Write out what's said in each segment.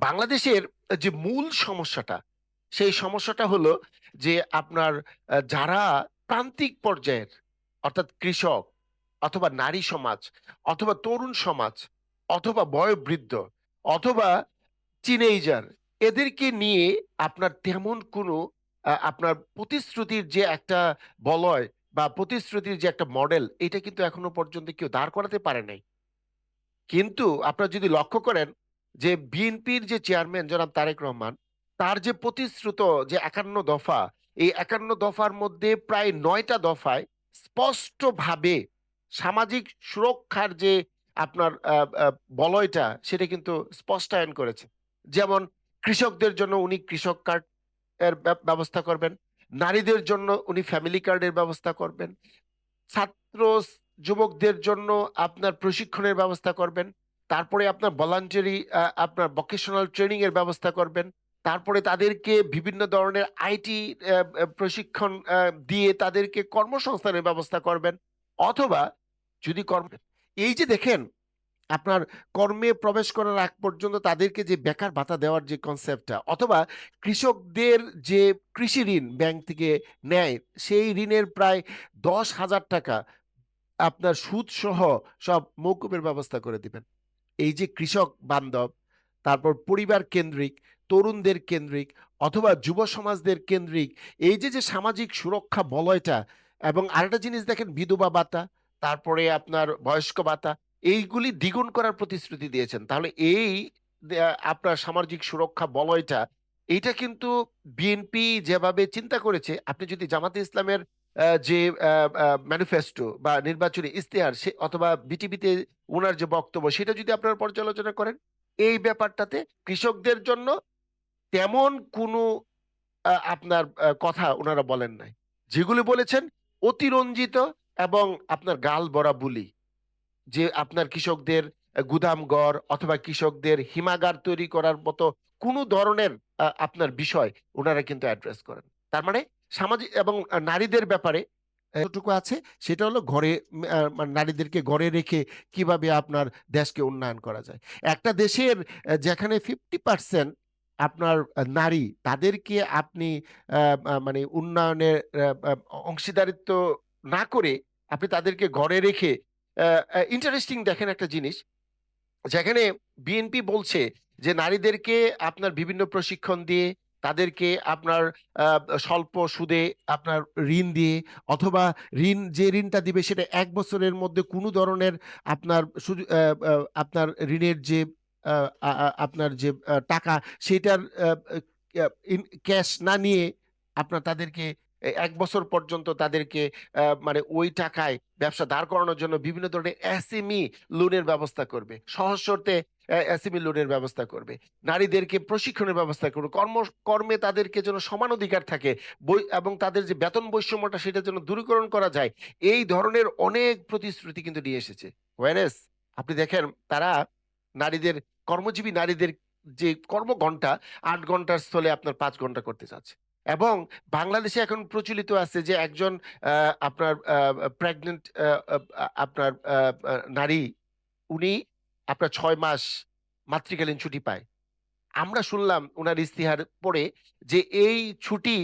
বাংলাদেশের যে মূল সমস্যাটা, সেই সমস্যাটা হলো যে আপনার যারা প্রান্তিক পর্যায়ের অর্থাৎ কৃষক অথবা নারী সমাজ অথবা তরুণ সমাজ অথবা বয়োবৃদ্ধ অথবা টিনেজার, এদেরকে নিয়ে আপনার তেমন কোনো আপনার প্রতিশ্রুতির যে একটা বলয় বা প্রতিশ্রুতির যে একটা মডেল, এটা কিন্তু এখনো পর্যন্ত কেউ দাঁড় করাতে পারে নাই। কিন্তু আপনারা যদি লক্ষ্য করেন যে বিএনপির যে চেয়ারম্যান জনাব তারেক রহমান, তার যে প্রতিশ্রুত যে ৫১ দফা, এই ৫১ দফার মধ্যে প্রায় ৯টা দফায় স্পষ্টভাবে সামাজিক সুরক্ষার যে আপনার বলয়টা, সেটা কিন্তু স্পষ্টায়ন করেছে। যেমন কৃষকদের জন্য উনি কৃষক কার্ড এর ব্যবস্থা করবেন, নারীদের জন্য উনি ফ্যামিলি কার্ডের ব্যবস্থা করবেন, ছাত্র যুবকদের জন্য আপনার প্রশিক্ষণের ব্যবস্থা করবেন, তারপরে আপনার ভলান্টারি আপনার ভোকেশনাল ট্রেনিং এর ব্যবস্থা করবেন, তারপরে তাদেরকে বিভিন্ন ধরনের আইটি প্রশিক্ষণ দিয়ে তাদেরকে কর্মসংস্থানের ব্যবস্থা করবেন। অথবা যদি কর্ম, এই যে দেখেন আপনার কর্মে প্রবেশ করার আগ পর্যন্ত তাদেরকে যে বেকার ভাতা দেওয়ার যে কনসেপ্টটা, অথবা কৃষকদের যে কৃষি ঋণ ব্যাংক থেকে নেয়, সেই ঋণের প্রায় ১০,০০০ টাকা আপনার সুদ সহ সব মৌকুবের ব্যবস্থা করে দিবেন। এই যে কৃষক বান্ধব, তারপর পরিবার কেন্দ্রিক, তরুণদের কেন্দ্রিক অথবা যুব সমাজদের কেন্দ্রিক এই যে যে সামাজিক সুরক্ষা বলয়টা, এবং আরেকটা জিনিস দেখেন বিধবা ভাতা, তারপরে আপনার বয়স্ক ভাতা, এইগুলি দ্বিগুণ করার প্রতিশ্রুতি দিয়েছেন। তাহলে এই আপনার সামাজিক সুরক্ষা বলয়টা, এইটা কিন্তু বিএনপি যেভাবে চিন্তা করেছে, আপনি যদি জামাতে ইসলামের যে ম্যানিফেস্টো বা নির্বাচনী ইশতেহার সে অথবা বিটিভিতে ওনার যে বক্তব্য, সেটা যদি আপনারা পর্যালোচনা করেন, এই ব্যাপারটাতে কৃষকদের জন্য তেমন কোনো আপনার কথা ওনারা বলেন নাই। যেগুলি বলেছেন অতিরঞ্জিত এবং আপনার গাল ভরা বুলি, যে আপনার কৃষকদের গুদামঘর অথবা কৃষকদের হিমাগার তৈরি করার মতো কোনো ধরনের আপনার বিষয় ওনারা কিন্তু অ্যাড্রেস করেন। তার মানে সামাজিক এবং নারীদের ব্যাপারে যতটুকু আছে, সেটা হলো ঘরে মানে নারীদেরকে ঘরে রেখে কিভাবে আপনার দেশকে উন্নয়ন করা যায়। একটা দেশের যেখানে 50% আপনার নারী, তাদেরকে আপনি মানে উন্নয়নের অংশীদারিত্ব না করে আপনি তাদেরকে ঘরে রেখে ইন্টারেস্টিং দেখেন একটা জিনিস, যেখানে বিএনপি বলছে যে নারীদেরকে আপনার বিভিন্ন প্রশিক্ষণ দিয়ে, তাদেরকে আপনার স্বল্প সুদে আপনার ঋণ দিয়ে, অথবা যে ঋণটা দিবে সেটা ১ বছরের মধ্যে কোনো ধরনের আপনার আপনার ঋণের যে আপনার যে টাকা, সেটার ক্যাশ না নিয়ে আপনার তাদেরকে ১ বছর পর্যন্ত তাদেরকে মানে ওই টাকায় ব্যবসা দাঁড় করানোর জন্য বিভিন্ন ধরনের এসএমই লোনের ব্যবস্থা করবে, সহজ শর্তে এসএমই লোনের ব্যবস্থা করবে, নারীদেরকে প্রশিক্ষণের ব্যবস্থা করবে, কর্মে তাদেরকে যেন সমান অধিকার থাকে, এবং তাদের যে বেতন বৈষম্যটা সেটা যেন দূরীকরণ করা যায়। এই ধরনের অনেক প্রতিশ্রুতি কিন্তু নিয়ে এসেছে। ওয়ারেস আপনি দেখেন, তারা নারীদের, কর্মজীবী নারীদের যে কর্মঘন্টা ৮ ঘন্টার স্থলে আপনার ৫ ঘন্টা করতে চাচ্ছে। এবং বাংলাদেশে এখন প্রচলিত আছে যে একজন আপনার প্রেগনেন্ট আপনার নারী, উনি আপনার ৬ মাস মাতৃকালীন ছুটি পায়। আমরা শুনলাম ওনার ইস্তিহার পড়ে যে এই ছুটি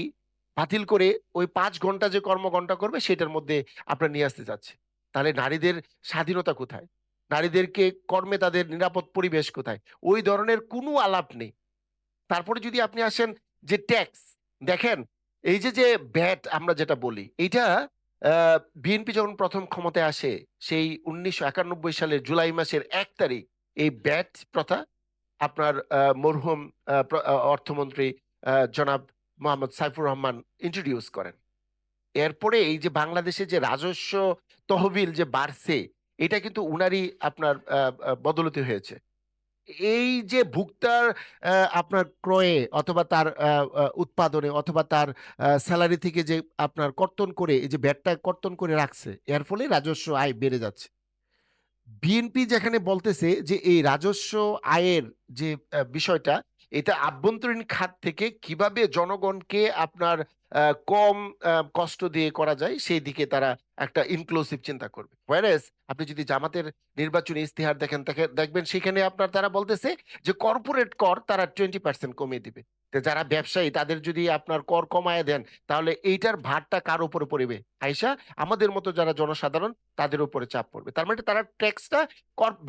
বাতিল করে ওই ৫ ঘন্টা যে কর্মঘন্টা করবে সেটার মধ্যে আপনার নিয়ে আসতে যাচ্ছে। তাহলে নারীদের স্বাধীনতা কোথায়? নারীদেরকে কর্মে তাদের নিরাপদ পরিবেশ কোথায়? ওই ধরনের কোনো আলাপ নেই। তারপরে যদি আপনি আসেন যে ট্যাক্স, দেখেন এই যে যে ভ্যাট আমরা যেটা বলি, এইটা বিএনপি যখন প্রথম ক্ষমতায় আসে, সেই ১৯৯১ সালের জুলাই মাসের ১ তারিখ এই ভ্যাট প্রথা আপনার মরহুম অর্থমন্ত্রী জনাব মোহাম্মদ সাইফুর রহমান ইন্ট্রোডিউস করেন। এরপরে এই যে বাংলাদেশে যে রাজস্ব তহবিল যে বাড়ছে, এটা কিন্তু উনারই আপনার বদৌলতে হয়েছে। এই যে ভোক্তার আপনার ক্রয়ে অথবা তার উৎপাদনে অথবা তার স্যালারি থেকে যে আপনার কর্তন করে, এই যে ভ্যাটটা কর্তন করে রাখছে, এর ফলে রাজস্ব আয় বেড়ে যাচ্ছে। বিএনপি যেখানে বলতেছে যে এই রাজস্ব আয়ের যে বিষয়টা, এটা আভ্যন্তরীণ খাত থেকে কিভাবে জনগণকে আপনার কম কষ্ট দিয়ে করা যায় সেই দিকে তারা একটা ইনক্লুসিভ চিন্তা করবে। হোয়ারেস আপনি যদি জামাতের নির্বাচনী ইস্তেহার দেখেন দেখবেন সেখানে আপনার তারা বলতেছে যে কর্পোরেট কর তারা 20% কমিয়ে দিবে। তো যারা ব্যবসায়ী তাদের যদি আপনার কর কমায় দেন তাহলে এইটার ভারটা কার উপরে পড়বে? আইসা আমাদের মতো যারা জনসাধারণ তাদের উপরে চাপ পড়বে। তার মানে তারা ট্যাক্সটা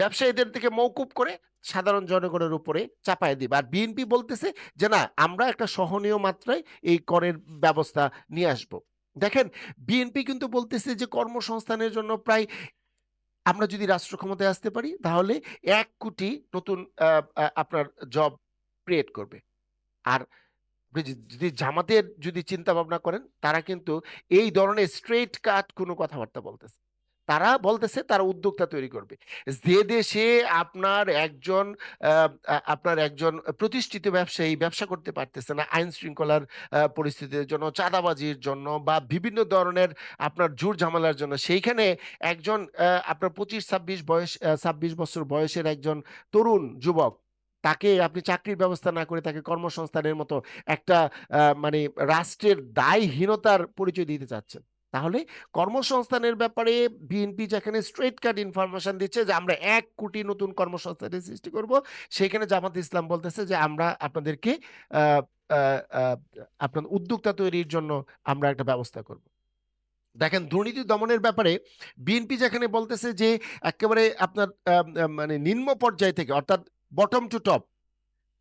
ব্যবসায়ীদের থেকে মওকুফ করে সাধারণ জনগণের উপরে চাপায় দিবে। আর বিএনপি বলতেছে যে না, আমরা একটা সহনীয় মাত্রায় এই করের ব্যবস্থা নিয়ে আসব। দেখেন, বিএনপি কিন্তু বলতেছে যে কর্মসংস্থানের জন্য প্রায় আমরা যদি রাষ্ট্র ক্ষমতায় আসতে পারি তাহলে 1 কোটি নতুন আপনার জব ক্রিয়েট করবে। আর আপনি যদি জামাতের যদি চিন্তা ভাবনা করেন তারা কিন্তু এই ধরনের স্ট্রেট কাট কোনো কথাবার্তা বলতেছে। তারা বলতেছে তারা উদ্যোক্তা তৈরি করবে। যে দেশে আপনার একজন প্রতিষ্ঠিত ব্যবসায়ী ব্যবসা করতে পারতেছে না আইন শৃঙ্খলার পরিস্থিতির জন্য, চাঁদাবাজির জন্য বা বিভিন্ন ধরনের আপনার জুর ঝামেলার জন্য, সেইখানে একজন আপনার 25-26 বছর বয়সের একজন তরুণ যুবক, তাকে আপনি চাকরির ব্যবস্থা না করে তাকে কর্মসংস্থানের মতো একটা মানে রাষ্ট্রের দায়হীনতার পরিচয় দিতে চাচ্ছেন। তাহলে কর্মসংস্থানের ব্যাপারে বিএনপি যেখানে স্ট্রেট কাট ইনফরমেশন দিচ্ছে যে আমরা 1 কোটি নতুন কর্মসংস্থানের সৃষ্টি করব, সেখানে জামাত ইসলাম বলতেছে যে আমরা আপনাদেরকে আহ, আহ, আহ, আপনার উদ্যোক্তা তৈরির জন্য আমরা একটা ব্যবস্থা করব। দেখেন, দুর্নীতি দমনের ব্যাপারে বিএনপি যেখানে বলতেছে যে একেবারে আপনার মানে নিম্ন পর্যায় থেকে, অর্থাৎ বটম টু টপ,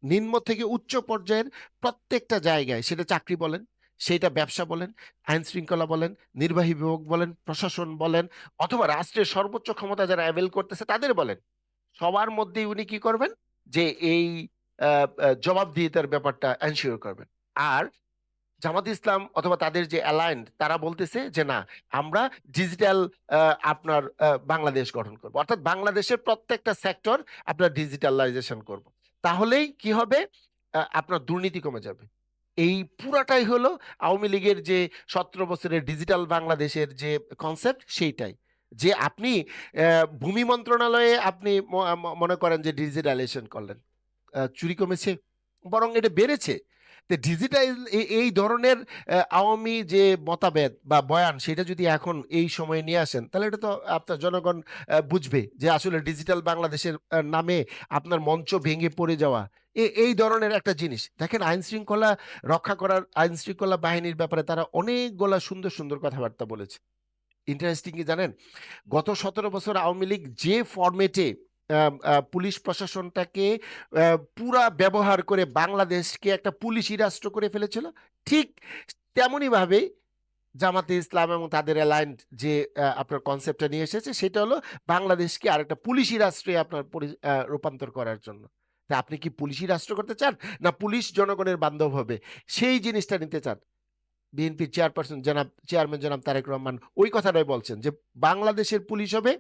নিম্ন থেকে উচ্চ পর্যায়ের প্রত্যেকটা জায়গায়, সেটা চাকরি বলেন, সেটা ব্যবসা বলেন, আইন শৃঙ্খলা বলেন, নির্বাহী বিভাগ বলেন, প্রশাসন বলেন, অথবা রাষ্ট্রের সর্বোচ্চ ক্ষমতা যারা অ্যাভেল করতেছে তাদের বলেন, সবার মধ্যেই উনি কি করবেন যে এই জবাবদিহিতার ব্যাপারটা এনশিওর করবেন। আর জামাত ইসলাম অথবা তাদের যে অ্যালায়েন্ড তারা বলতেছে যে না, আমরা ডিজিটাল আপনার বাংলাদেশ গঠন করব, অর্থাৎ বাংলাদেশের প্রত্যেকটা সেক্টর আপনার ডিজিটালাইজেশন করব। তাহলেই কি হবে? আপনার দুর্নীতি কমে যাবে। এই পুরাটাই হলো আওয়ামী লীগের যে 17 বছরের ডিজিটাল বাংলাদেশের যে কনসেপ্ট, সেইটাই। যে আপনি ভূমি মন্ত্রণালয়ে আপনি মনে করেন যে ডিজিটালাইজেশন করলেন, চুরি কমেছে, বরং এটা বেড়েছে। তো ডিজিটাল এই ধরনের আওয়ামী যে মতভেদ বা বয়ান, সেটা যদি এখন এই সময়ে নিয়ে আসেন তাহলে এটা তো আপনার জনগণ বুঝবে যে আসলে ডিজিটাল বাংলাদেশের নামে আপনার মঞ্চ ভেঙে পড়ে যাওয়া এই ধরনের একটা জিনিস। দেখেন, আইন শৃঙ্খলা রক্ষা করার আইন শৃঙ্খলা বাহিনীর ব্যাপারে তারা অনেকগুলা সুন্দর সুন্দর কথাবার্তা বলেছে। ইন্টারেস্টিং কি জানেন, গত 17 বছর আওয়ামী লীগ যে ফরম্যাটে পুলিশ প্রশাসনটাকে পুরা ব্যবহার করে বাংলাদেশকে একটা পুলিশি রাষ্ট্র করে ফেলেছিল, ঠিক তেমনি ভাবে জামাতে ইসলাম এবং তাদের অ্যালায়েন্ড যে আপনার কনসেপ্টটা নিয়ে এসেছে সেটা হলো বাংলাদেশকে আরেকটা পুলিশি রাষ্ট্রে আপনার রূপান্তর করার জন্য। তা আপনি কি পুলিশি রাষ্ট্র করতে চান, না পুলিশ জনগণের বান্ধব হবে সেই জিনিসটা নিতে চান? বিএনপির চেয়ারম্যান জনাব তারেক রহমান ওই কথাটাই বলছেন যে বাংলাদেশের পুলিশ হবে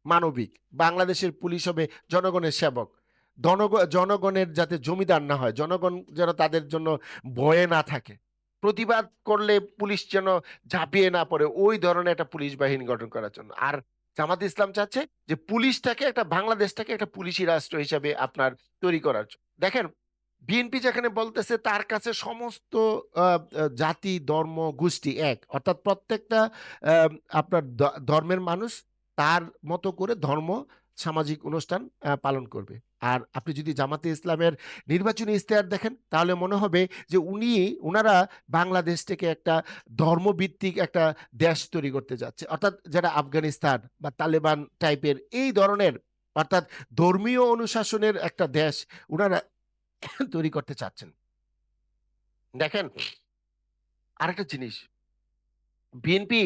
মানবিক, বাংলাদেশের পুলিশ হবে জনগণের সেবক, জনগণের যাতে জমিদার না হয়, জনগণ যেন তাদের জন্য ভয়ে না থাকে, প্রতিবাদ করলে পুলিশ যেন ঝাঁপিয়ে না পড়ে, ওই ধরনের একটা পুলিশ বাহিনী গঠন করার জন্য। আর জামাত ইসলাম চাচ্ছে যে বাংলাদেশটাকে একটা পুলিশি রাষ্ট্র হিসাবে আপনার তৈরি করার জন্য। দেখেন, বিএনপি যেখানে বলতেছে তার কাছে সমস্ত জাতি ধর্ম গোষ্ঠী এক, অর্থাৎ প্রত্যেকটা আহ, আপনার ধর্মের মানুষ তার মতো করে ধর্ম সামাজিক অনুষ্ঠান পালন করবে। আর আপনি যদি জামাতে ইসলামের নির্বাচনী ইশতেহার দেখেন তাহলে মনে হবে যে ওনারা বাংলাদেশ থেকে একটা ধর্মভিত্তিক একটা দেশ তৈরি করতে যাচ্ছে, অর্থাৎ যেটা আফগানিস্তান বা তালেবান টাইপের এই ধরনের, অর্থাৎ ধর্মীয় অনুশাসনের একটা দেশ ওনারা তৈরি করতে চাচ্ছেন। দেখেন, আরেকটা জিনিস, বিএনপি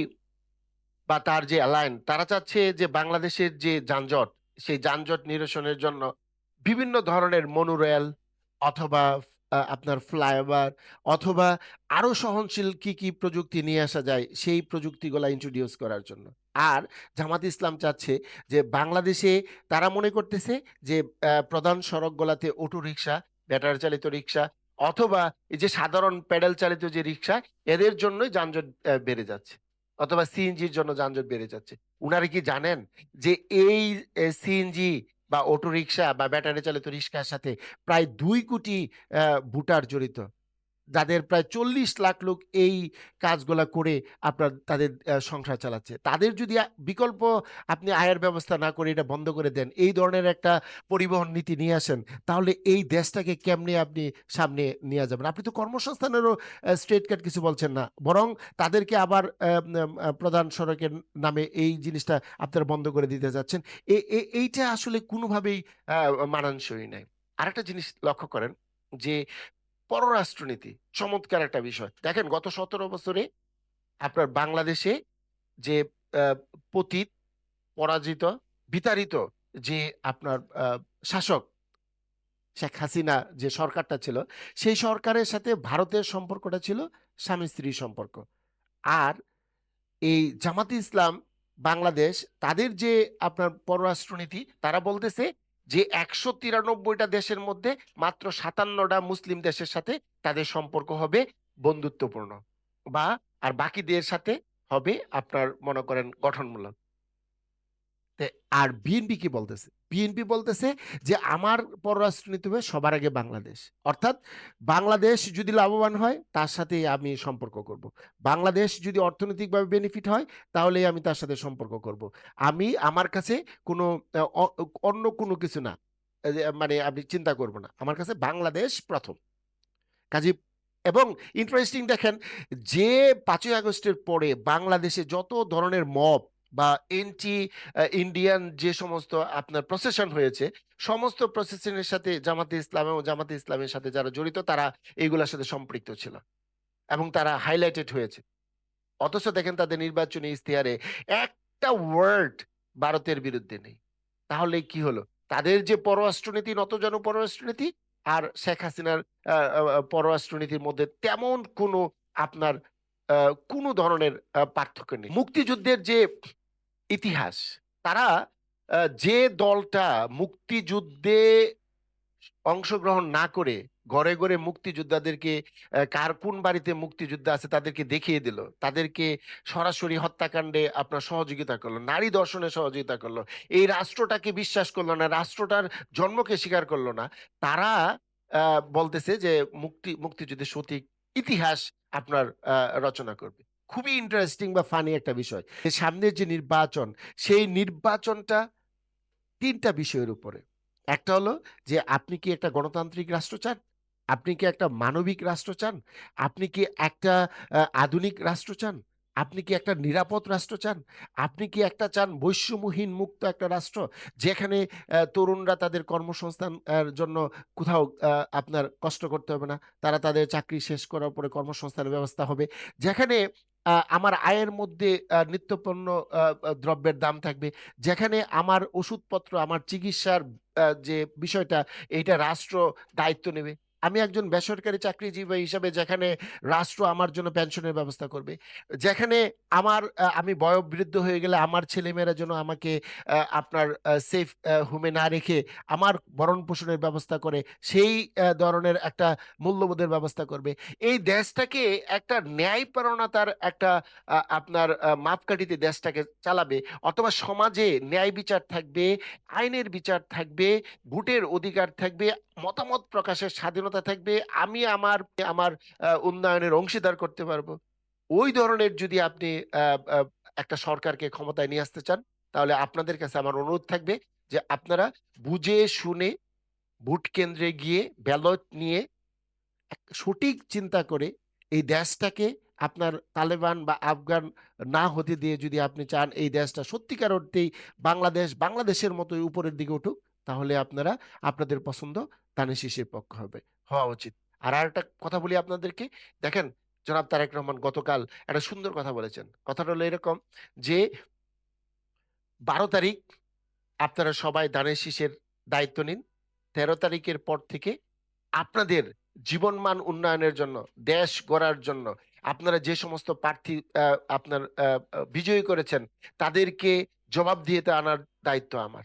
বা তার যে অ্যালায়েন্স তারা চাচ্ছে যে বাংলাদেশের যে যানজট, সেই যানজট নিরসনের জন্য বিভিন্ন ধরনের মনোরেল অথবা আপনার ফ্লাইওভার অথবা আরো সহনশীল কি কি প্রযুক্তি নিয়ে আসা যায় সেই প্রযুক্তিগুলা ইন্ট্রোডিউস করার জন্য। আর জামাত ইসলাম চাচ্ছে যে বাংলাদেশে তারা মনে করতেছে যে প্রধান সড়কগুলাতে অটো রিক্সা, ব্যাটারি চালিত রিক্সা অথবা এই যে সাধারণ প্যাডেল চালিত যে রিক্সা, এদের জন্যই যানজট বেড়ে যাচ্ছে, অথবা সিএনজির জন্য যানজট বেড়ে যাচ্ছে। উনারা কি জানেন যে এই সিএনজি বা অটোরিকশা বা ব্যাটারি চালিত রিক্সার সাথে প্রায় ২ কোটি ভোটার জড়িত। যাদের প্রায় ৪০ লাখ লোক এই কাজগুলা করে আপনার তাদের সংসার চালাচ্ছে। তাদের যদি বিকল্প আপনি আয়ের ব্যবস্থা না করে এটা বন্ধ করে দেন, এই ধরনের একটা পরিবহন নীতি নিয়ে আসেন, তাহলে এই দেশটাকে কেমনে আপনি সামনে নিয়ে যাবেন? আপনি তো কর্মসংস্থানেরও স্ট্রেইট কাট কিছু বলছেন না। বরং তাদেরকে আবার প্রধান সড়কের নামে এই জিনিসটা আপনারা বন্ধ করে দিতে যাচ্ছেন। এইটা আসলে কোনোভাবেই আ মানানসই নাই। আরেকটা জিনিস লক্ষ্য করেন যে পররাষ্ট্রনীতি চমৎকার একটা বিষয়। দেখেন গত ১৭ বছরে আপনার বাংলাদেশে যে আ পতিত, পরাজিত, বিতাড়িত যে আপনার শাসক শেখ হাসিনা যে সরকারটা ছিল, সেই সরকারের সাথে ভারতের সম্পর্কটা ছিল স্বামী-স্ত্রীর সম্পর্ক। আর এই জামাতে ইসলাম বাংলাদেশ তাদের যে আপনার পররাষ্ট্রনীতি তারা বলতেছে যে ১৯৩ টা দেশের মধ্যে মাত্র ৫৭ টা মুসলিম দেশের সাথে তাদের সম্পর্ক হবে বন্ধুত্বপূর্ণ বা আর বাকিদের সাথে হবে আপনার মনে করেন গঠনমূলক। তে আর বিএনপি কি বলতেছে? বিএনপি বলতেছে যে আমার পররাষ্ট্রনীতি হবে সবার আগে বাংলাদেশ। অর্থাৎ বাংলাদেশ যদি লাভবান হয় তার সাথেই আমি সম্পর্ক করব। বাংলাদেশ যদি অর্থনৈতিকভাবে বেনিফিট হয় তাহলেই আমি তার সাথে সম্পর্ক করব। আমি আমার কাছে কোনো অন্য কোনো কিছু না। যে মানে আপনি চিন্তা করব না। আমার কাছে বাংলাদেশ ১ম। কাজেই এবং ইন্টারেস্টিং দেখেন যে ৫ই আগস্টের পরে বাংলাদেশে যত ধরনের মব বা এন্টি ইন্ডিয়ান যে সমস্ত আপনার প্রসেশন হয়েছে, সমস্ত প্রসেশনের সাথে জামাতে ইসলাম এবং জামাতে ইসলামের সাথে যারা জড়িত তারা এগুলার সাথে সম্পৃক্ত ছিল এবং তারা হাইলাইটেড হয়েছে। অথচ দেখেন তাদের নির্বাচনী ইশতেহারে একটা ওয়ার্ড ভারতের বিরুদ্ধে নেই। তাহলে কি হলো? তাদের যে পররাষ্ট্রনীতি নতজানু পররাষ্ট্রনীতি আর শেখ হাসিনার আ আ আ পররাষ্ট্রনীতির মধ্যে তেমন কোনো আপনার আ কোনো ধরনের পার্থক্য নেই। মুক্তিযুদ্ধের যে ইতিহাস, তারা যে দলটা মুক্তিযুদ্ধে অংশগ্রহণ না করে ঘরে, ঘরে মুক্তিযোদ্ধাদেরকে কার কোন বাড়িতে মুক্তিযোদ্ধা আছে তাদেরকে দেখিয়ে দিল। তাদেরকে সরাসরি হত্যাকাণ্ডে আপনার সহযোগিতা করল। নারী ধর্ষণে সহযোগিতা করল। এই রাষ্ট্রটাকে বিশ্বাস করল না, রাষ্ট্রটার জন্মকে স্বীকার করল না। তারা আ বলতেছে যে মুক্তিযুদ্ধের সঠিক ইতিহাস আপনার রচনা করবে। খুবই ইন্টারেস্টিং বা ফানি একটা বিষয়। সামনের যে নির্বাচন, সেই নির্বাচনটা ৩ টা বিষয়ের উপরে। একটা হলো যে আপনি কি একটা গণতান্ত্রিক রাষ্ট্র চান? আপনি কি একটা মানবিক রাষ্ট্র চান? আপনি কি একটা আধুনিক রাষ্ট্র চান? আপনি কি একটা নিরাপদ রাষ্ট্র চান? আপনি কি একটা চান বৈষম্যহীন মুক্ত একটা রাষ্ট্র? যেখানে তরুণরা তাদের কর্মসংস্থান জন্য কোথাও আপনার কষ্ট করতে হবে না। তারা তাদের চাকরি শেষ করার পরে কর্মসংস্থানের ব্যবস্থা হবে। যেখানে আমার আয়ের মধ্যে নিত্যপণ্য দ্রব্যের দাম থাকবে। যেখানে আমার ওষুধপত্র, আমার চিকিৎসার যে বিষয়টা এইটা রাষ্ট্র দায়িত্ব নেবে। আমি একজন বেসরকারি চাকরিজীবী হিসাবে যেখানে রাষ্ট্র আমার জন্য পেনশনের ব্যবস্থা করবে। যেখানে আমি বয়োবৃদ্ধ হয়ে গেলে আমার ছেলেমেয়েরা যেন আমাকে আপনার সেফ হোমে না রেখে আমার ভরণ-পোষণের ব্যবস্থা করে, সেই ধরনের একটা মূল্যবোধের ব্যবস্থা করবে। এই দেশটাকে একটা ন্যায়পরায়ণতার একটা আপনার মাপকাঠিতে দেশটাকে চালাবে অথবা সমাজে ন্যায় বিচার থাকবে, আইনের বিচার থাকবে, ভোটের অধিকার থাকবে, মতামত প্রকাশের স্বাধীনতা থাকবে। আমি আমার উন্নয়নের অংশীদার করতে পারবো। ওই ধরনের যদি আপনি আ আ একটা সরকারকে ক্ষমতায় নিয়ে আসতে চান, তাহলে আপনাদের কাছে আমার অনুরোধ থাকবে যে আপনারা বুঝে শুনে ভোট কেন্দ্রে গিয়ে ব্যালট নিয়ে সঠিক চিন্তা করে এই দেশটাকে আপনার তালেবান বা আফগান না হতে দিয়ে যদি আপনি চান এই দেশটা সত্যিকার অর্থেই বাংলাদেশের মতোই উপরের দিকে উঠুক, তাহলে আপনারা আপনাদের পছন্দ ধানের শীষের পক্ষ হওয়া উচিত। আর আরেকটা কথা বলি আপনাদেরকে, দেখেন জনাব তারেক রহমান গতকাল একটা সুন্দর কথা বলেছেন। কথাটা হলো এরকম যে ১২ তারিখ আপনারা সবাই ধানের শীষের দায়িত্ব নিন। ১৩ তারিখের পর থেকে আপনাদের জীবনমান উন্নয়নের জন্য, দেশ গড়ার জন্য আপনারা যে সমস্ত প্রার্থী আপনার বিজয়ী করেছেন, তাদেরকে জবাবদিহিতে আনার দায়িত্ব আমার।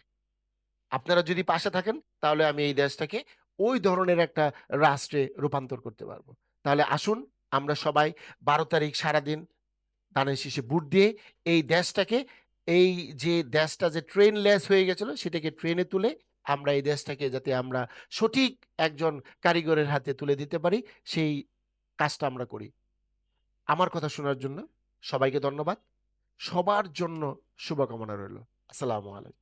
আপনারা যদি পাশে থাকেন, তাহলে আমি এই দেশটাকে ওই ধরনের একটা রাষ্ট্রে রূপান্তর করতে পারব। তাহলে আসুন আমরা সবাই ১২ তারিখ সারাদিন ধানের শীষে ভোট দিয়ে এই দেশটাকে, এই যে দেশটা যে ট্রেনলেস হয়ে গেছিল, সেটাকে ট্রেনে তুলে আমরা এই দেশটাকে যাতে আমরা সঠিক একজন কারিগরের হাতে তুলে দিতে পারি, সেই কাজটা আমরা করি। আমার কথা শোনার জন্য সবাইকে ধন্যবাদ। সবার জন্য শুভকামনা রইল। আসসালামু আলাইকুম।